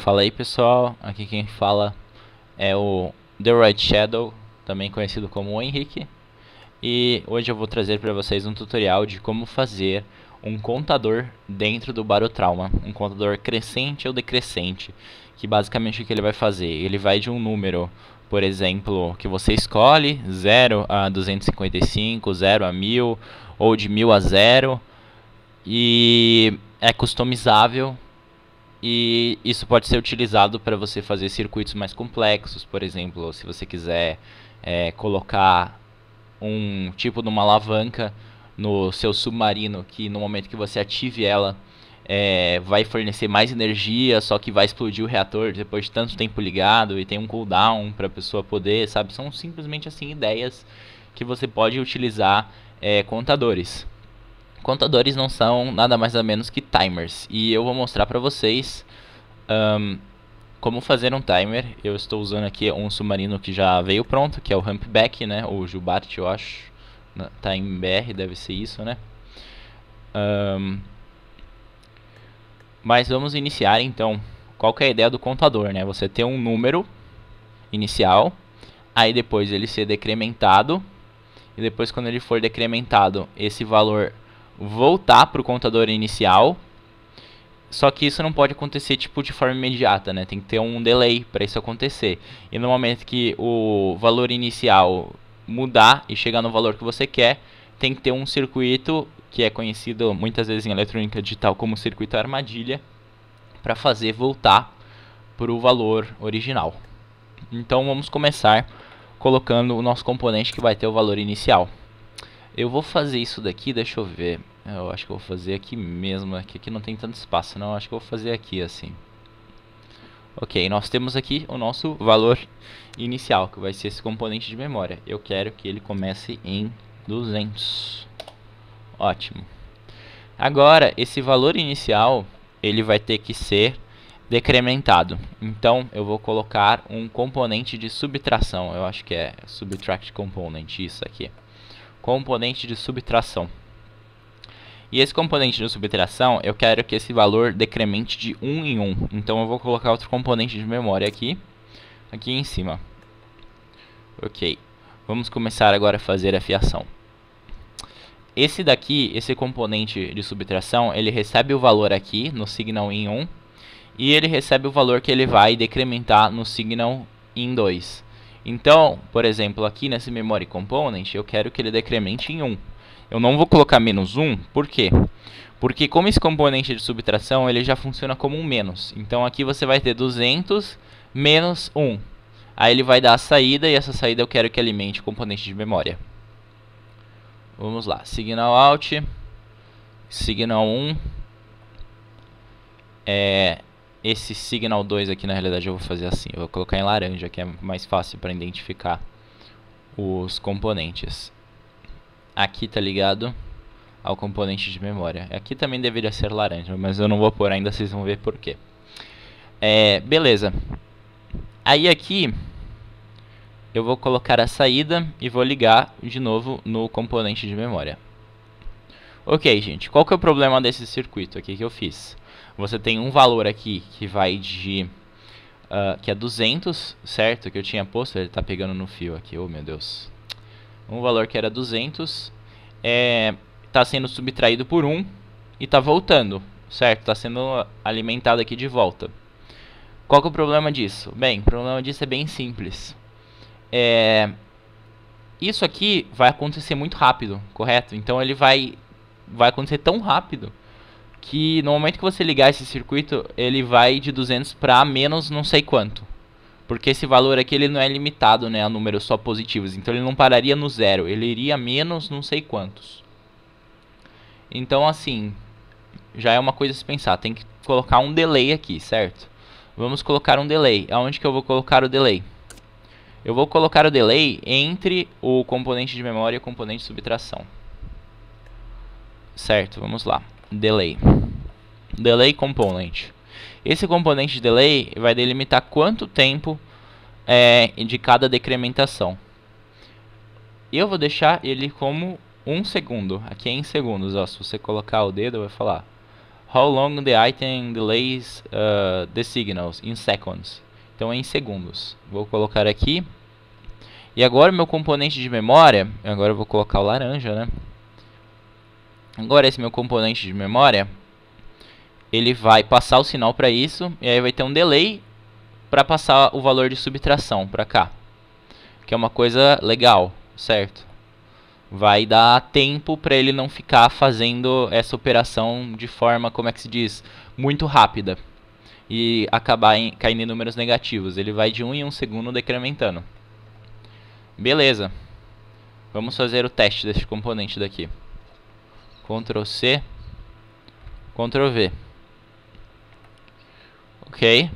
Fala aí pessoal, aqui quem fala é o The Red Shadow, também conhecido como o Henrique. E hoje eu vou trazer para vocês um tutorial de como fazer um contador dentro do Barotrauma. Um contador crescente ou decrescente, que basicamente o que ele vai fazer? Ele vai de um número, por exemplo, que você escolhe, 0 a 255, 0 a 1000, ou de 1000 a 0, e é customizável. E isso pode ser utilizado para você fazer circuitos mais complexos, por exemplo, se você quiser colocar um tipo de uma alavanca no seu submarino, que no momento que você ative ela, vai fornecer mais energia, só que vai explodir o reator depois de tanto tempo ligado e tem um cooldown para a pessoa poder, sabe? São simplesmente assim ideias que você pode utilizar contadores. Contadores não são nada mais ou menos que timers, e eu vou mostrar para vocês como fazer um timer. Eu estou usando aqui um submarino que já veio pronto, que é o Humpback, né? O Jubarte, eu acho. Tá em BR, deve ser isso, né? Mas vamos iniciar então. Qual que é a ideia do contador, né? Você ter um número inicial, aí depois ele ser decrementado, e depois quando ele for decrementado, esse valor voltar para o contador inicial. Só que isso não pode acontecer tipo de forma imediata, né? Tem que ter um delay para isso acontecer. E no momento que o valor inicial mudar e chegar no valor que você quer, tem que ter um circuito que é conhecido muitas vezes em eletrônica digital como circuito armadilha, para fazer voltar para o valor original. Então vamos começar colocando o nosso componente que vai ter o valor inicial. Eu vou fazer isso daqui, deixa eu ver. Eu acho que eu vou fazer aqui mesmo, aqui não tem tanto espaço não, acho que eu vou fazer aqui assim. Ok, nós temos aqui o nosso valor inicial, que vai ser esse componente de memória. Eu quero que ele comece em 200. Ótimo. Agora, esse valor inicial, ele vai ter que ser decrementado. Então, eu vou colocar um componente de subtração. Eu acho que é subtract component, isso aqui. Componente de subtração. E esse componente de subtração, eu quero que esse valor decremente de 1 em 1. Então eu vou colocar outro componente de memória aqui em cima. Ok, vamos começar agora a fazer a fiação. Esse daqui, esse componente de subtração, ele recebe o valor aqui no signal em 1. E ele recebe o valor que ele vai decrementar no signal em 2. Então, por exemplo, aqui nesse memory component, eu quero que ele decremente em 1. Eu não vou colocar menos 1, por quê? Porque como esse componente de subtração, ele já funciona como um menos. Então aqui você vai ter 200 menos 1. Aí ele vai dar a saída, e essa saída eu quero que alimente o componente de memória. Vamos lá, signal out, signal 1. Esse signal 2 aqui na realidade eu vou fazer assim, eu vou colocar em laranja, que é mais fácil para identificar os componentes. Aqui tá ligado ao componente de memória. Aqui também deveria ser laranja, mas eu não vou pôr ainda, vocês vão ver por quê. Beleza. Aí aqui eu vou colocar a saída e vou ligar de novo no componente de memória. Ok, gente, qual que é o problema desse circuito aqui que eu fiz? Você tem um valor aqui que vai de que é 200, certo? Que eu tinha posto, ele tá pegando no fio aqui, oh meu Deus. Um valor que era 200 está sendo subtraído por 1 e está voltando, certo? Está sendo alimentado aqui de volta. Qual que é o problema disso? Bem, o problema disso é bem simples. Isso aqui vai acontecer muito rápido, correto? Então ele vai acontecer tão rápido que no momento que você ligar esse circuito, ele vai de 200 para menos não sei quanto. Porque esse valor aqui ele não é limitado, né, a números só positivos. Então ele não pararia no zero, ele iria menos não sei quantos. Então assim, já é uma coisa a se pensar. Tem que colocar um delay aqui, certo? Vamos colocar um delay. Aonde que eu vou colocar o delay? Eu vou colocar o delay entre o componente de memória e o componente de subtração. Certo, vamos lá. Delay. Delay component. Esse componente de delay vai delimitar quanto tempo de cada decrementação. Eu vou deixar ele como 1 segundo. Aqui é em segundos. Ó, se você colocar o dedo, vai falar How long the item delays the signals in seconds. Então é em segundos. Vou colocar aqui. E agora meu componente de memória, agora eu vou colocar o laranja, né? Agora esse meu componente de memória, ele vai passar o sinal para isso, e aí vai ter um delay para passar o valor de subtração para cá. Que é uma coisa legal, certo? Vai dar tempo para ele não ficar fazendo essa operação de forma, como é que se diz, muito rápida. E acabar caindo em números negativos. Ele vai de 1 em 1 segundo decrementando. Beleza. Vamos fazer o teste desse componente daqui. Ctrl C, Ctrl V. Ok.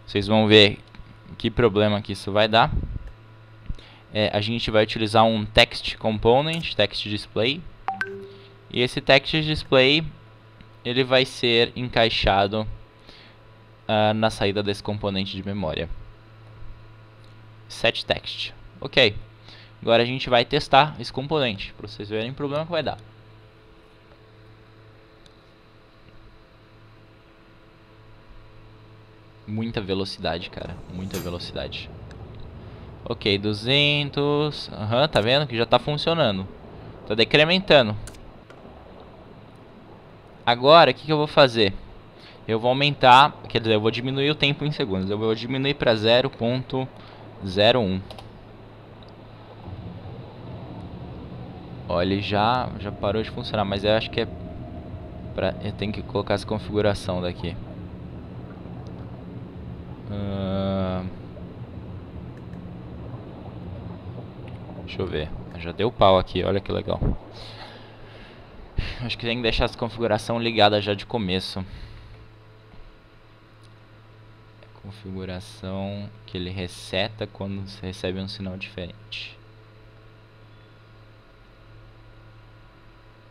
Vocês vão ver que problema que isso vai dar. A gente vai utilizar um text component, text display. E esse text display, ele vai ser encaixado na saída desse componente de memória. Set text. Ok. Agora a gente vai testar esse componente, para vocês verem o problema que vai dar. Muita velocidade, cara. Muita velocidade. Ok, 200. Aham, tá vendo que já tá funcionando. Tá decrementando. Agora, o que eu vou fazer? Eu vou aumentar, quer dizer, eu vou diminuir o tempo em segundos. Eu vou diminuir para 0.01. Ó, ele já parou de funcionar, mas eu acho que é pra... Eu tenho que colocar essa configuração daqui. Deixa eu ver. Já deu pau aqui, olha que legal. Acho que tem que deixar essa configuração ligada já de começo. Configuração que ele reseta quando você recebe um sinal diferente.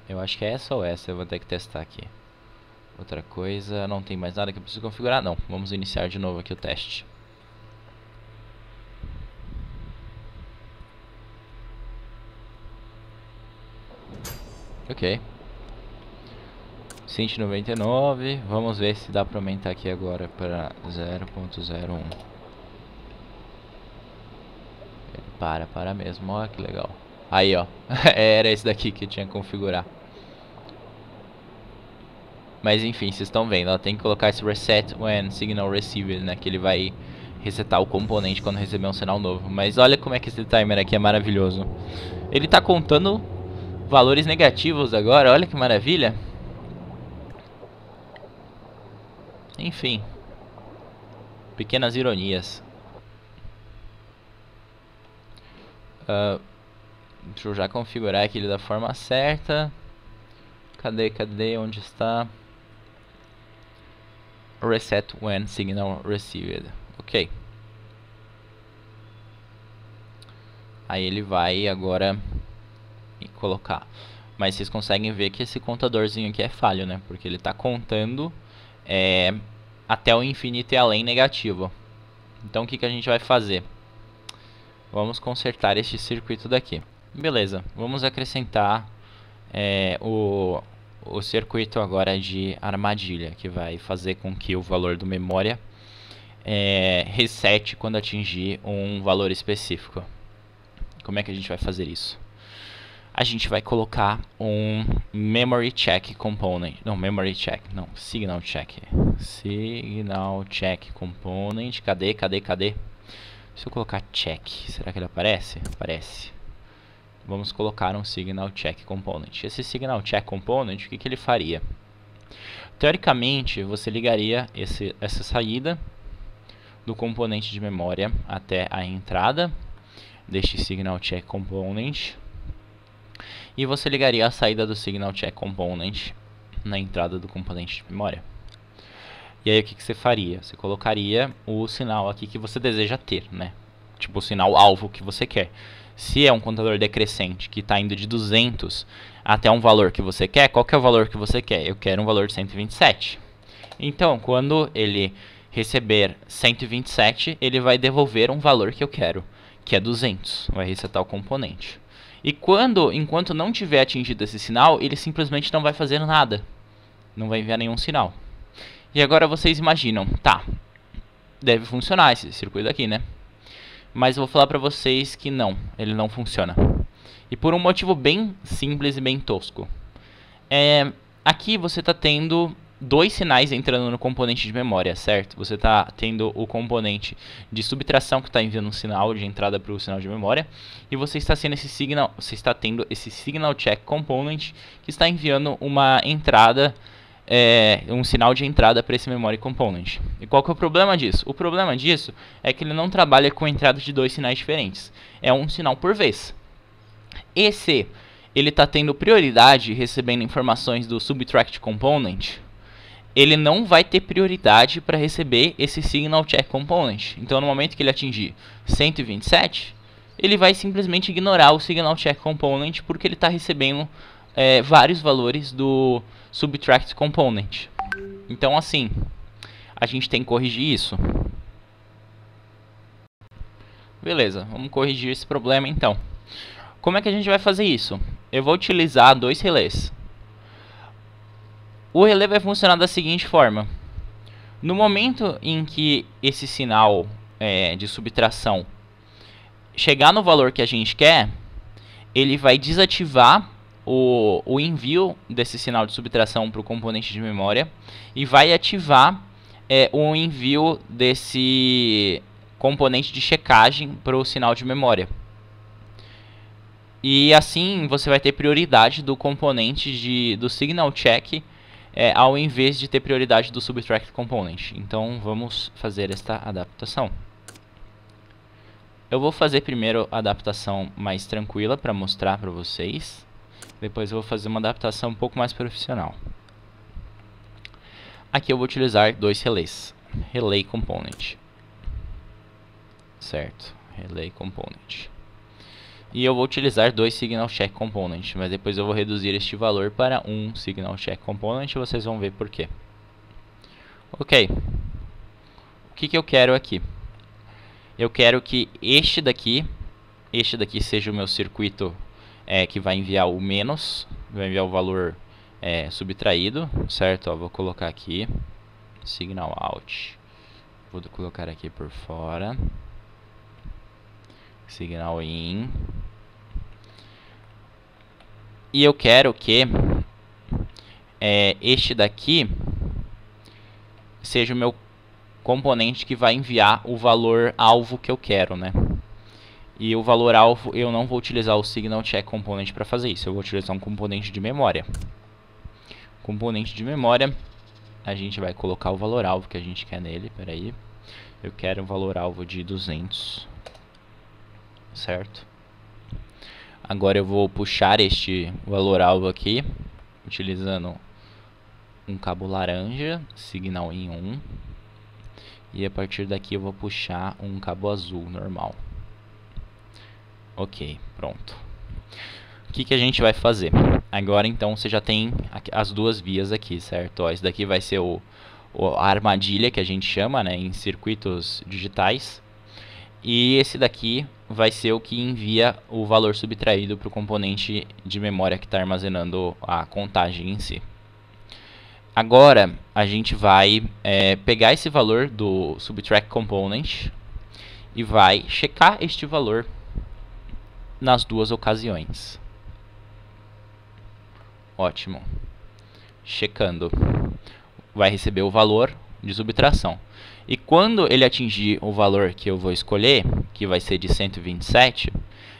Eu acho que é essa ou essa, eu vou ter que testar aqui. Outra coisa, não tem mais nada que eu preciso configurar? Não, vamos iniciar de novo aqui o teste. Ok. 199, vamos ver se dá pra aumentar aqui agora para 0.01. Para mesmo, ó que legal. Aí ó, era esse daqui que eu tinha que configurar. Mas enfim, vocês estão vendo, ela tem que colocar esse reset when signal received, né? Que ele vai resetar o componente quando receber um sinal novo. Mas olha como é que esse timer aqui é maravilhoso. Ele tá contando valores negativos agora, olha que maravilha. Enfim, pequenas ironias. Deixa eu já configurar aqui ele da forma certa. Cadê, onde está? Reset when signal received. Ok. Aí ele vai agora colocar. Mas vocês conseguem ver que esse contadorzinho aqui é falho, né? Porque ele está contando até o infinito e além negativo. Então o que a gente vai fazer? Vamos consertar este circuito daqui. Beleza, vamos acrescentar o circuito agora de armadilha, que vai fazer com que o valor do memória resete quando atingir um valor específico. Como é que a gente vai fazer isso? A gente vai colocar um memory check component. Não, memory check, não, signal check. Signal check component. Cadê? Se eu colocar check, será que ele aparece? Aparece. Vamos colocar um signal check component. Esse signal check component, o que ele faria? Teoricamente, você ligaria essa saída do componente de memória até a entrada deste signal check component. E você ligaria a saída do signal check component na entrada do componente de memória. E aí o que você faria? Você colocaria o sinal aqui que você deseja ter, né? Tipo o sinal alvo que você quer. Se é um contador decrescente que está indo de 200 até um valor que você quer, qual que é o valor que você quer? Eu quero um valor de 127. Então, quando ele receber 127, ele vai devolver um valor que eu quero, que é 200. Vai resetar o componente. E enquanto não tiver atingido esse sinal, ele simplesmente não vai fazer nada. Não vai enviar nenhum sinal. E agora vocês imaginam, tá, deve funcionar esse circuito aqui, né? Mas eu vou falar pra vocês que não, ele não funciona. E por um motivo bem simples e bem tosco. Aqui você está tendo dois sinais entrando no componente de memória, certo? Você está tendo o componente de subtração que está enviando um sinal de entrada para o sinal de memória, e você está tendo esse signal check component que está enviando uma entrada, um sinal de entrada para esse memory component. E qual que é o problema disso? O problema disso é que ele não trabalha com entrada de dois sinais diferentes. É um sinal por vez. E se ele está tendo prioridade recebendo informações do subtract component, ele não vai ter prioridade para receber esse signal check component. Então, no momento que ele atingir 127, ele vai simplesmente ignorar o signal check component porque ele está recebendo vários valores do subtract component. Então, assim, a gente tem que corrigir isso. Beleza, vamos corrigir esse problema então. Como é que a gente vai fazer isso? Eu vou utilizar dois relés. O relé vai funcionar da seguinte forma. No momento em que esse sinal de subtração chegar no valor que a gente quer, ele vai desativar o envio desse sinal de subtração para o componente de memória e vai ativar o envio desse componente de checagem para o sinal de memória. E assim você vai ter prioridade do componente do signal check ao invés de ter prioridade do subtract component. Então vamos fazer esta adaptação. Eu vou fazer primeiro a adaptação mais tranquila para mostrar para vocês. Depois eu vou fazer uma adaptação um pouco mais profissional. Aqui eu vou utilizar dois relés. Relay component. Certo, relay component. E eu vou utilizar dois signal check component, mas depois eu vou reduzir este valor para um signal check component e vocês vão ver por quê. Ok. O que eu quero aqui? Eu quero que este daqui seja o meu circuito que vai enviar o menos, vai enviar o valor subtraído, certo? Ó, vou colocar aqui, signal out. Vou colocar aqui por fora. Signal in. E eu quero que este daqui seja o meu componente que vai enviar o valor alvo que eu quero, né? E o valor alvo eu não vou utilizar o signal check component para fazer isso. Eu vou utilizar um componente de memória. Componente de memória, a gente vai colocar o valor alvo que a gente quer nele. Peraí, eu quero um valor alvo de 200. Certo? Agora eu vou puxar este valor alvo aqui, utilizando um cabo laranja, signal in 1. E a partir daqui eu vou puxar um cabo azul normal. Ok, pronto. O que a gente vai fazer? Agora então você já tem as duas vias aqui, certo? Ó, esse daqui vai ser a armadilha que a gente chama, né, em circuitos digitais. E esse daqui vai ser o que envia o valor subtraído para o componente de memória que está armazenando a contagem em si. Agora a gente vai pegar esse valor do subtract component e vai checar este valor nas duas ocasiões. Ótimo. Checando. Vai receber o valor de subtração. E quando ele atingir o valor que eu vou escolher, que vai ser de 127,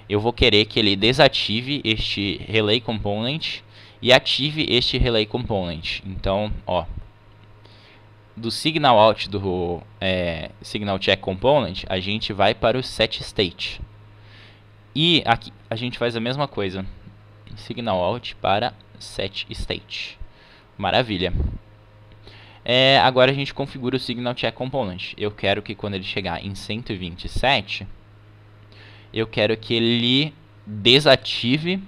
eu vou querer que ele desative este relay component e ative este relay component. Então, ó, do signal out do signal check component, a gente vai para o set state. E aqui a gente faz a mesma coisa. Signal out para set state. Maravilha. Agora a gente configura o signal check component. Eu quero que quando ele chegar em 127, eu quero que ele desative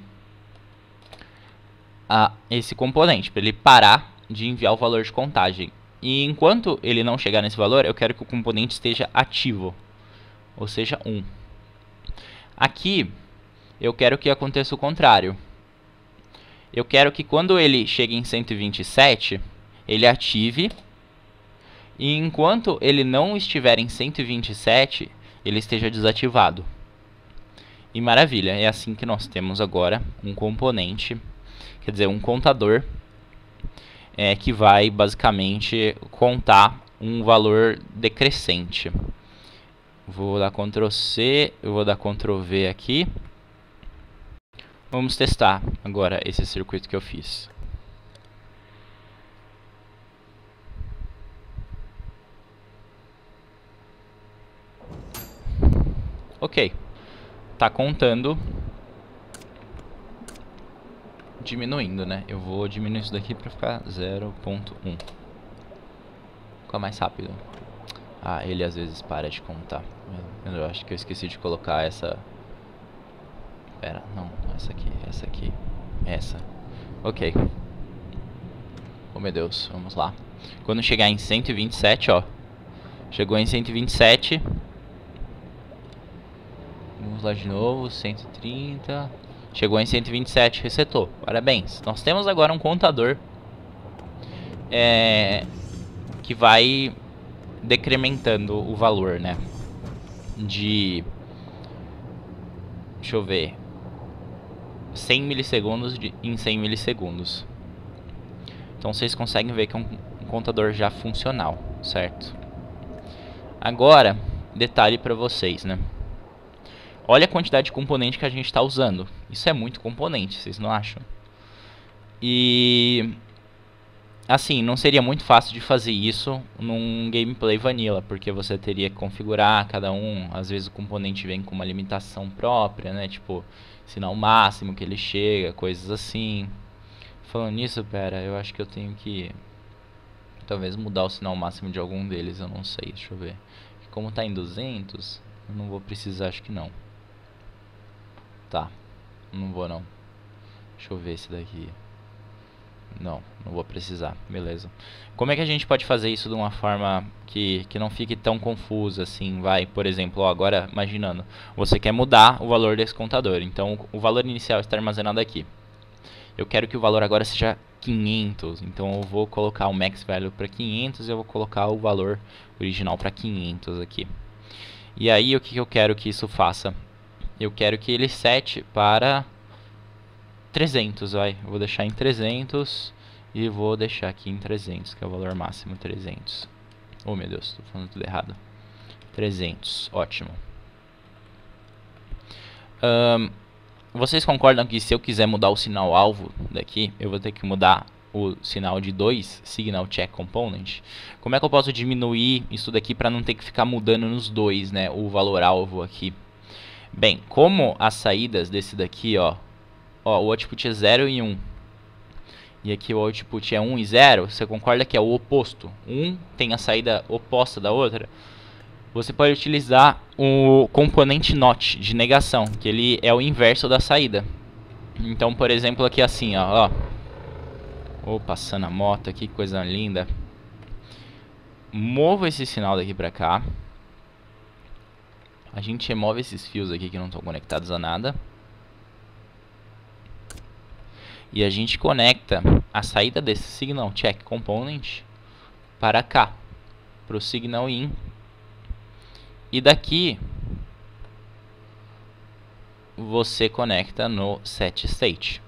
esse componente, para ele parar de enviar o valor de contagem. E enquanto ele não chegar nesse valor, eu quero que o componente esteja ativo, ou seja, 1. Aqui, eu quero que aconteça o contrário. Eu quero que quando ele chegue em 127, ele ative, e enquanto ele não estiver em 127, ele esteja desativado. E maravilha, é assim que nós temos agora um componente, quer dizer, um contador, que vai basicamente contar um valor decrescente. Vou dar Ctrl C, eu vou dar Ctrl V aqui. Vamos testar agora esse circuito que eu fiz. Ok, tá contando, diminuindo, né? Eu vou diminuir isso daqui para ficar 0.1. Fica mais rápido. Ah, ele às vezes para de contar. Eu acho que eu esqueci de colocar essa. Pera, não, essa aqui, essa aqui, essa. Ok. Oh meu Deus, vamos lá. Quando chegar em 127, ó. Chegou em 127. Vamos lá de novo, 130. Chegou em 127, resetou. Parabéns. Nós temos agora um contador que vai decrementando o valor, né? Deixa eu ver. 100 milissegundos em 100 milissegundos. Então vocês conseguem ver que é um contador já funcional, certo? Agora, detalhe para vocês, né? Olha a quantidade de componente que a gente está usando. Isso é muito componente, vocês não acham? E assim, não seria muito fácil de fazer isso num gameplay vanilla, porque você teria que configurar cada um. Às vezes o componente vem com uma limitação própria, né? Tipo, sinal máximo que ele chega, coisas assim. Falando nisso, pera, eu acho que eu tenho que talvez mudar o sinal máximo de algum deles, eu não sei, deixa eu ver. Como tá em 200, eu não vou precisar, acho que não. Tá, não vou não. Deixa eu ver esse daqui. Não vou precisar, beleza. Como é que a gente pode fazer isso de uma forma que não fique tão confusa assim? Vai, por exemplo, ó, agora imaginando, você quer mudar o valor desse contador. Então o valor inicial está armazenado aqui. Eu quero que o valor agora seja 500, então eu vou colocar o max value para 500 e eu vou colocar o valor original para 500 aqui. E aí o que eu quero que isso faça? Eu quero que ele sete para 300, vai. Eu vou deixar em 300 e vou deixar aqui em 300, que é o valor máximo, 300. Oh, meu Deus, estou falando tudo errado. 300, ótimo. Vocês concordam que se eu quiser mudar o sinal alvo daqui, eu vou ter que mudar o sinal de 2, Signal Check Component? Como é que eu posso diminuir isso daqui para não ter que ficar mudando nos dois, né, o valor alvo aqui? Bem, como as saídas desse daqui, ó, o output é 0 e 1. E aqui o output é 1 e 0. Você concorda que é o oposto? Um tem a saída oposta da outra. Você pode utilizar o componente NOT de negação, que ele é o inverso da saída. Então, por exemplo, aqui assim, ó. Passando a moto aqui, coisa linda. Movo esse sinal daqui pra cá. A gente remove esses fios aqui que não estão conectados a nada. E a gente conecta a saída desse Signal Check Component para cá, para o Signal In. E daqui você conecta no Set State.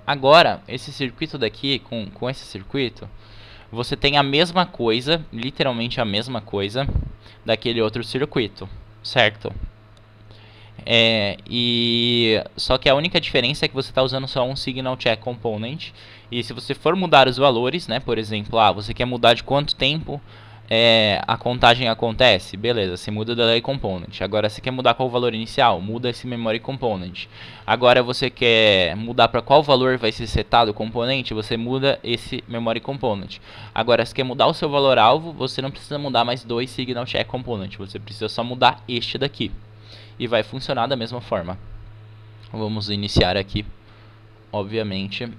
Agora, esse circuito daqui, com esse circuito, você tem a mesma coisa, literalmente a mesma coisa, daquele outro circuito, certo? Só que a única diferença é que você está usando só um Signal Check Component. E se você for mudar os valores, né, por exemplo, você quer mudar de quanto tempo a contagem acontece, beleza, você muda o Delay Component. Agora você quer mudar qual o valor inicial, muda esse Memory Component. Agora você quer mudar para qual valor vai ser setado o componente, você muda esse Memory Component. Agora se quer mudar o seu valor alvo, você não precisa mudar mais dois Signal Check Component, você precisa só mudar este daqui. E vai funcionar da mesma forma. Vamos iniciar aqui, obviamente,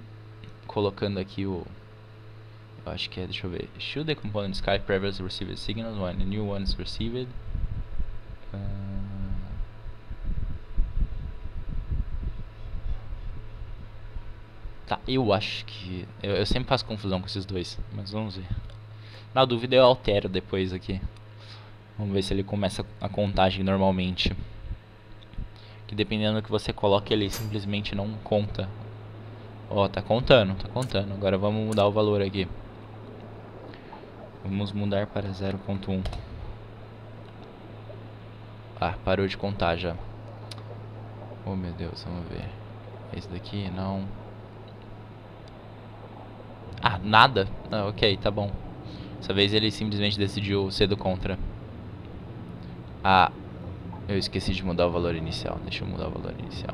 colocando aqui o... eu acho que é, deixa eu ver. Should the component Sky previously received signals when the new one is received? Tá, eu acho que... Eu sempre faço confusão com esses dois, mas vamos ver. Na dúvida eu altero depois aqui. Vamos ver se ele começa a contagem normalmente. Que dependendo do que você coloque, ele simplesmente não conta. Ó, tá contando, tá contando. Agora vamos mudar o valor aqui. Vamos mudar para 0.1. Ah, parou de contar já. Oh meu Deus, vamos ver. Esse daqui, não. Ah, nada? Ah, ok, tá bom. Dessa vez ele simplesmente decidiu ser do contra. Ah, eu esqueci de mudar o valor inicial. Deixa eu mudar o valor inicial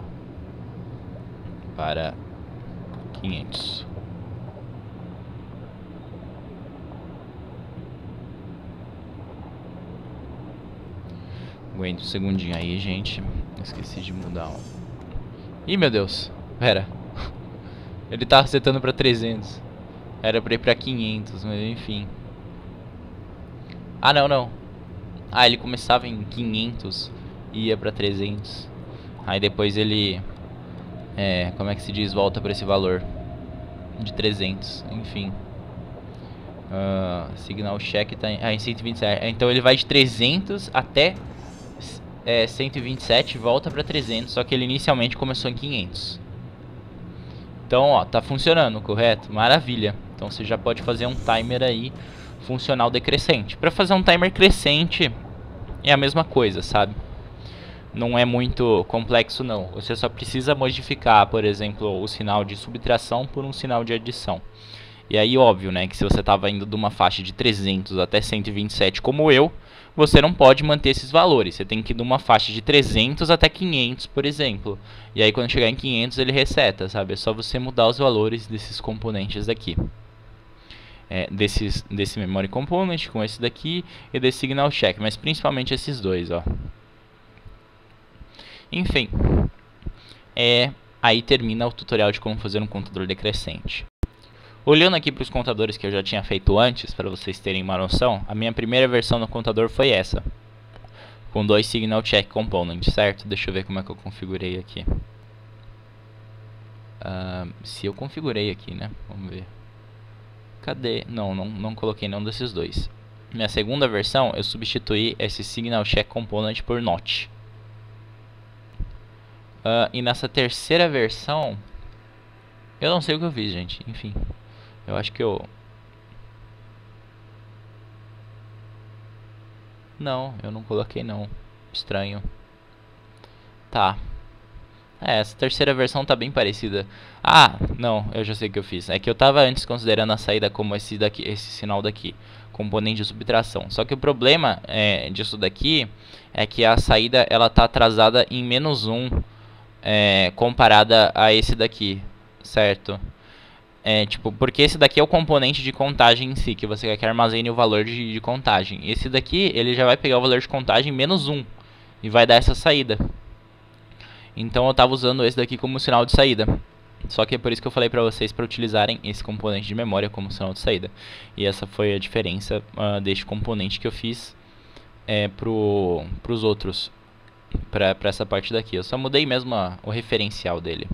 para 500. Aguenta um segundinho aí, gente. Esqueci de mudar. Ih, meu Deus. Pera. Ele tá setando pra 300. Era pra ir pra 500, mas enfim. Ah, não, não. Ah, ele começava em 500 e ia pra 300. Aí depois ele... como é que se diz? Volta pra esse valor de 300, enfim. Signal check tá em 127. Então ele vai de 300 até 127 e volta pra 300. Só que ele inicialmente começou em 500. Então, ó, tá funcionando, correto? Maravilha. Então você já pode fazer um timer aí funcional decrescente. Pra fazer um timer crescente é a mesma coisa, sabe? Não é muito complexo não. Você só precisa modificar, por exemplo, o sinal de subtração por um sinal de adição. E aí, óbvio, né, que se você estava indo de uma faixa de 300 até 127 como eu, você não pode manter esses valores. Você tem que ir de uma faixa de 300 até 500, por exemplo. E aí quando chegar em 500 ele reseta, sabe? É só você mudar os valores desses componentes daqui. Desse memory component com esse daqui e desse signal check, mas principalmente esses dois, ó. Enfim, aí termina o tutorial de como fazer um contador decrescente. Olhando aqui para os contadores que eu já tinha feito antes, para vocês terem uma noção, a minha primeira versão do contador foi essa, com 2 signal check components, certo? Deixa eu ver como é que eu configurei aqui. Se eu configurei aqui, né? Vamos ver. Cadê? Não coloquei nenhum desses dois. Minha segunda versão, eu substituí esse signal check component por not. E nessa terceira versão, eu não sei o que eu fiz, gente. Enfim, eu acho que eu... Não, eu não coloquei não. Estranho. Tá. Essa terceira versão tá bem parecida. Ah, não, eu já sei o que eu fiz. É que eu tava antes considerando a saída como esse sinal daqui, componente de subtração. Só que o problema disso daqui é que a saída ela tá atrasada em -1 comparada a esse daqui, certo? Tipo, porque esse daqui é o componente de contagem em si, que você quer que armazene o valor de contagem. Esse daqui, ele já vai pegar o valor de contagem -1 e vai dar essa saída. Então eu estava usando esse daqui como sinal de saída. Só que é por isso que eu falei para vocês para utilizarem esse componente de memória como sinal de saída. E essa foi a diferença deste componente que eu fiz para os outros, para essa parte daqui. Eu só mudei mesmo o referencial dele.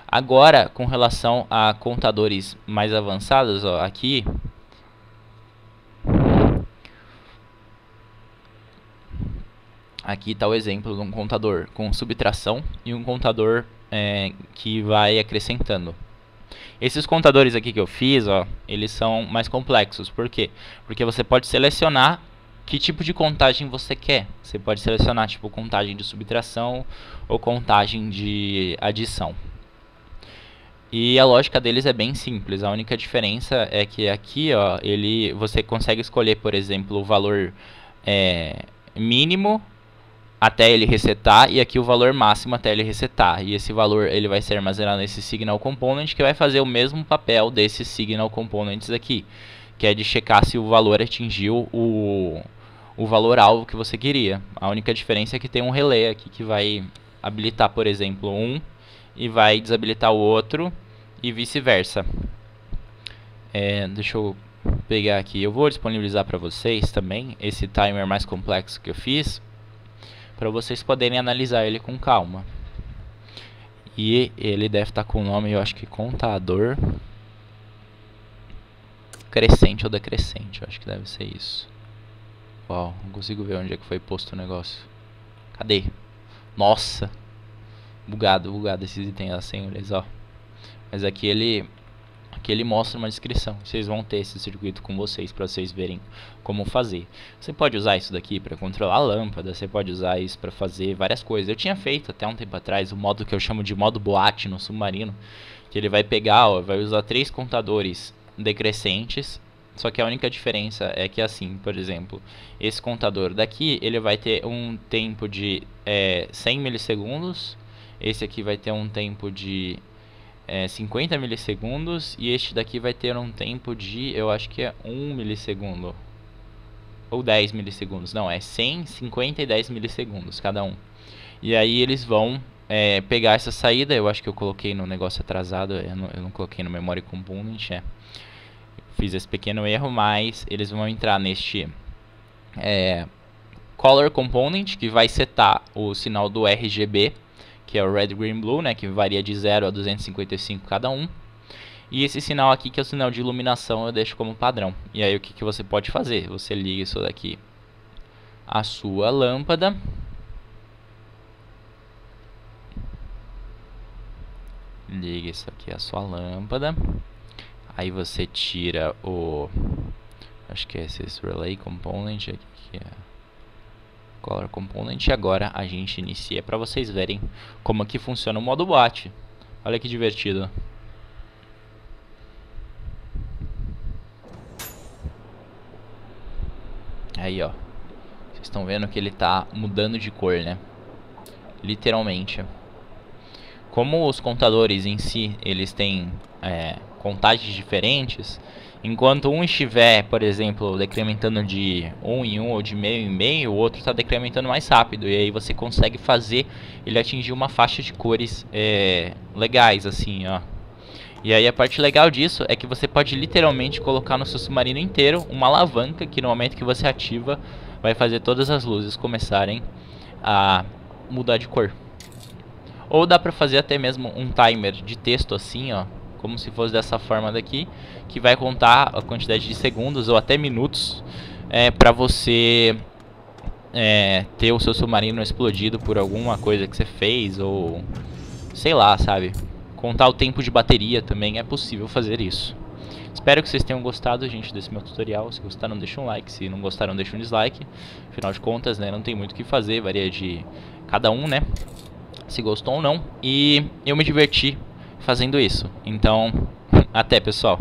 Agora, com relação a contadores mais avançados, ó, aqui está o exemplo de um contador com subtração e um contador que vai acrescentando. Esses contadores aqui que eu fiz, ó, eles são mais complexos. Por quê? Porque você pode selecionar que tipo de contagem você quer. Você pode selecionar tipo contagem de subtração ou contagem de adição. E a lógica deles é bem simples. A única diferença é que aqui, ó, você consegue escolher, por exemplo, o valor mínimo até ele resetar e aqui o valor máximo até ele resetar. E esse valor ele vai ser armazenado nesse signal component, que vai fazer o mesmo papel desses signal components aqui, que é de checar se o valor atingiu o valor alvo que você queria. A única diferença é que tem um relé aqui que vai habilitar, por exemplo, um e vai desabilitar o outro e vice-versa. Deixa eu pegar aqui. Eu vou disponibilizar para vocês também esse timer mais complexo que eu fiz, para vocês poderem analisar ele com calma. E ele deve estar com o nome, eu acho que contador crescente ou decrescente, eu acho que deve ser isso. Uau, não consigo ver onde é que foi posto o negócio. Cadê? Nossa, bugado esses itens assim, eles, ó. Mas aqui ele mostra uma descrição. Vocês vão ter esse circuito com vocês para vocês verem como fazer. Você pode usar isso daqui para controlar a lâmpada, você pode usar isso para fazer várias coisas. Eu tinha feito até um tempo atrás o modo que eu chamo de modo boate no submarino, que ele vai pegar, ó, vai usar 3 contadores decrescentes. Só que a única diferença é que assim, por exemplo, esse contador daqui, ele vai ter um tempo de 100 milissegundos. Esse aqui vai ter um tempo de 50 milissegundos. E este daqui vai ter um tempo de, eu acho que é 1 milissegundo. Ou 10 milissegundos. Não, é 100, 50 e 10 milissegundos cada um. E aí eles vão pegar essa saída. Eu acho que eu coloquei no negócio atrasado. Eu não coloquei no Memory Component. Fiz esse pequeno erro, mas eles vão entrar neste Color Component, que vai setar o sinal do RGB, que é o Red, Green, Blue, né, que varia de 0 a 255 cada um. E esse sinal aqui, que é o sinal de iluminação, eu deixo como padrão. E aí o que você pode fazer? Você liga isso daqui à sua lâmpada. Liga isso aqui à sua lâmpada. Aí você tira o... acho que é esse Relay Component aqui, que é Color Component. E agora a gente inicia para vocês verem como que funciona o modo boate. Olha que divertido. Aí, ó. Vocês estão vendo que ele tá mudando de cor, né? Literalmente. Como os contadores em si, eles têm contagens diferentes, enquanto um estiver, por exemplo, decrementando de 1 em 1 ou de meio em meio, o outro está decrementando mais rápido. E aí você consegue fazer ele atingir uma faixa de cores legais, assim, ó. E aí a parte legal disso é que você pode literalmente colocar no seu submarino inteiro uma alavanca que no momento que você ativa vai fazer todas as luzes começarem a mudar de cor. Ou dá pra fazer até mesmo um timer de texto assim, ó, como se fosse dessa forma daqui, que vai contar a quantidade de segundos ou até minutos pra você ter o seu submarino explodido por alguma coisa que você fez, ou sei lá, sabe? Contar o tempo de bateria também é possível fazer isso. Espero que vocês tenham gostado, gente, desse meu tutorial. Se gostaram, deixa um like. Se não gostaram, deixa um dislike. Afinal de contas, né, não tem muito o que fazer. Varia de cada um, né? Se gostou ou não. E eu me diverti fazendo isso. Então, até, pessoal.